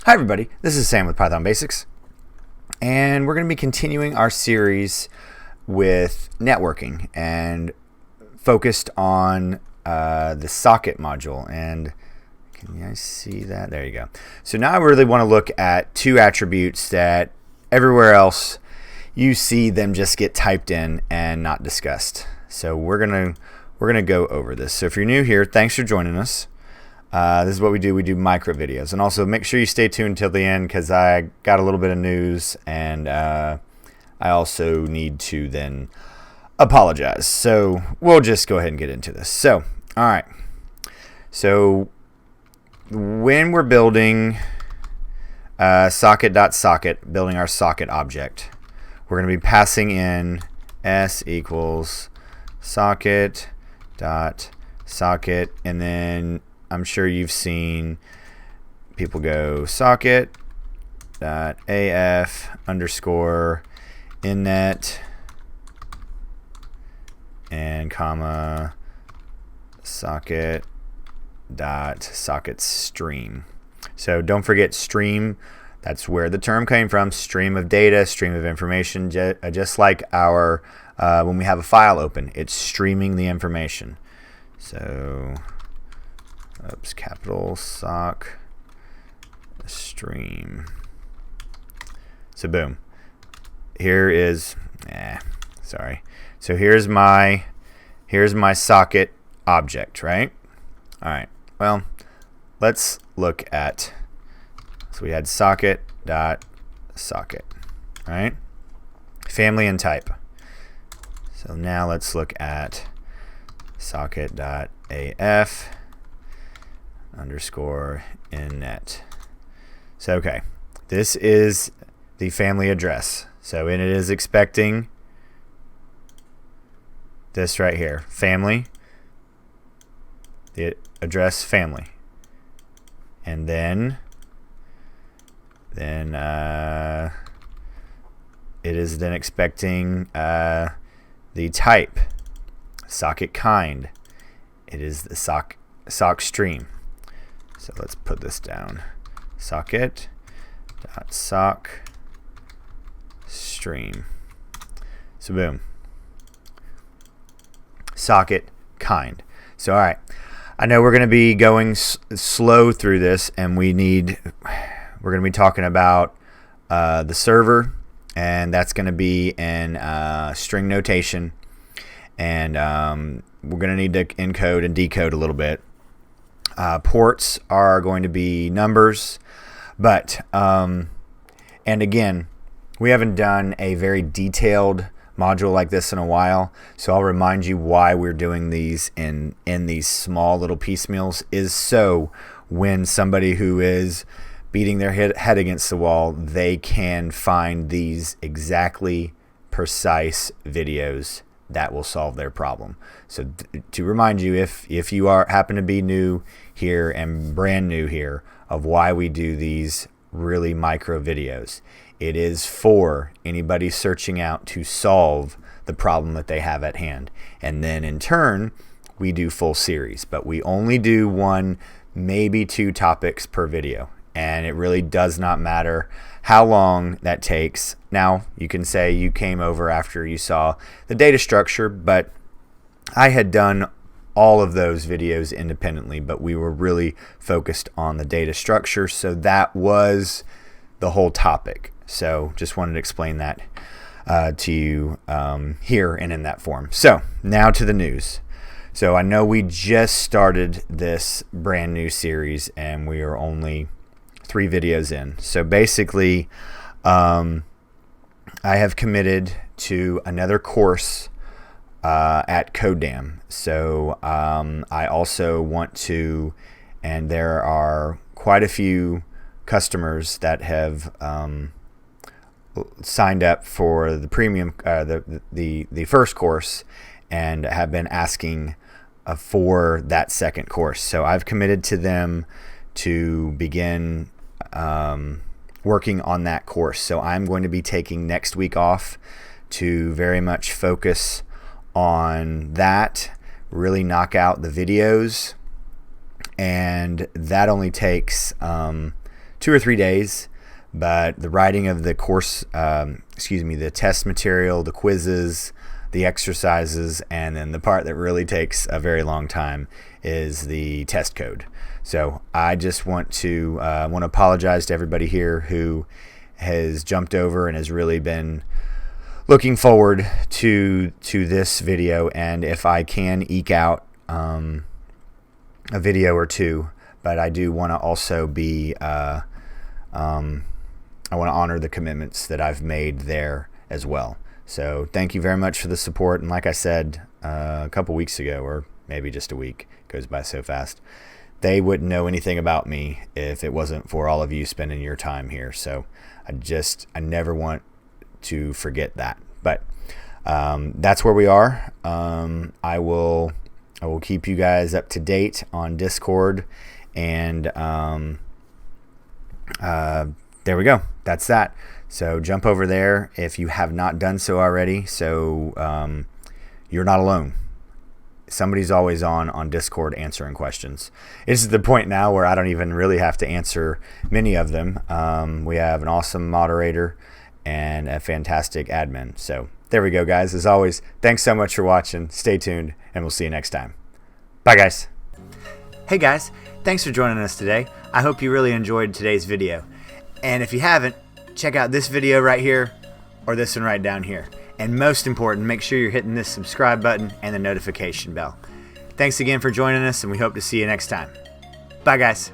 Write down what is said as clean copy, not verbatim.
Hi everybody, this is Sam with Python Basics, and we're going to be continuing our series with networking and focused on the socket module. And can you guys see that? There you go. So now I really want to look at two attributes that everywhere else you see them just get typed in and not discussed. So we're gonna go over this. So if you're new here, thanks for joining us. This is what we do. We do micro videos, and also make sure you stay tuned until the end because I got a little bit of news, and I also need to then apologize. So we'll just go ahead and get into this. So, all right. So when we're building socket.socket, building our socket object, we're going to be passing in s equals socket.socket, and then I'm sure you've seen people go socket.af underscore innet and comma socket stream. So don't forget stream. That's where the term came from. Stream of data, stream of information. Just like our when we have a file open, it's streaming the information. So capital sock stream. So boom. Here is So here's my socket object, right? All right. Well, let's look at. So we had socket.socket, right? Family and type. So now let's look at socket.af underscore innet. So okay, this is the family address. So it is expecting this right here, family, the address family, and then it is then expecting the type, socket kind. It is the sock stream. So let's put this down. Socket.sock stream. So boom. Socket kind. So all right. I know we're going to be going slow through this, and we're going to be talking about the server, and that's going to be in string notation, and we're going to need to encode and decode a little bit. Ports are going to be numbers, but and again, we haven't done a very detailed module like this in a while, so I'll remind you why we're doing these in these small little piecemeals, is so when somebody who is beating their head against the wall, they can find these exactly precise videos that will solve their problem. So to remind you, if you happen to be new here and brand new here, of why we do these really micro videos, it is for anybody searching out to solve the problem that they have at hand. And then in turn, we do full series, but we only do one, maybe two topics per video. And it really does not matter how long that takes. Now, you can say you came over after you saw the data structure, but I had done all of those videos independently, but we were really focused on the data structure. So that was the whole topic. So just wanted to explain that to you here and in that form. So now to the news. So I know we just started this brand new series, and we are only 3 videos in. So basically, I have committed to another course at CodeDam. So I also want to, and there are quite a few customers that have signed up for the premium, the first course, and have been asking for that second course. So I've committed to them to begin working on that course. So I'm going to be taking next week off to very much focus on that, really knock out the videos, and that only takes 2 or 3 days. But the writing of the course, the test material, the quizzes, the exercises, and then the part that really takes a very long time is the test code. So I just want to apologize to everybody here who has jumped over and has really been looking forward to this video, and if I can eke out a video or two, but I do want to also be I want to honor the commitments that I've made there as well. So thank you very much for the support. And like I said a couple weeks ago, or maybe just a week, it goes by so fast, they wouldn't know anything about me if it wasn't for all of you spending your time here. So I never want to forget that. But that's where we are. I will keep you guys up to date on Discord, and there we go. That's that. So jump over there if you have not done so already. So you're not alone. Somebody's always on Discord answering questions. It's the point now where I don't even really have to answer many of them. We have an awesome moderator and a fantastic admin. So there we go, guys. As always, thanks so much for watching. Stay tuned, and we'll see you next time. Bye, guys. Hey, guys. Thanks for joining us today. I hope you really enjoyed today's video. And if you haven't, check out this video right here or this one right down here. And most important, make sure you're hitting this subscribe button and the notification bell. Thanks again for joining us, and we hope to see you next time. Bye, guys.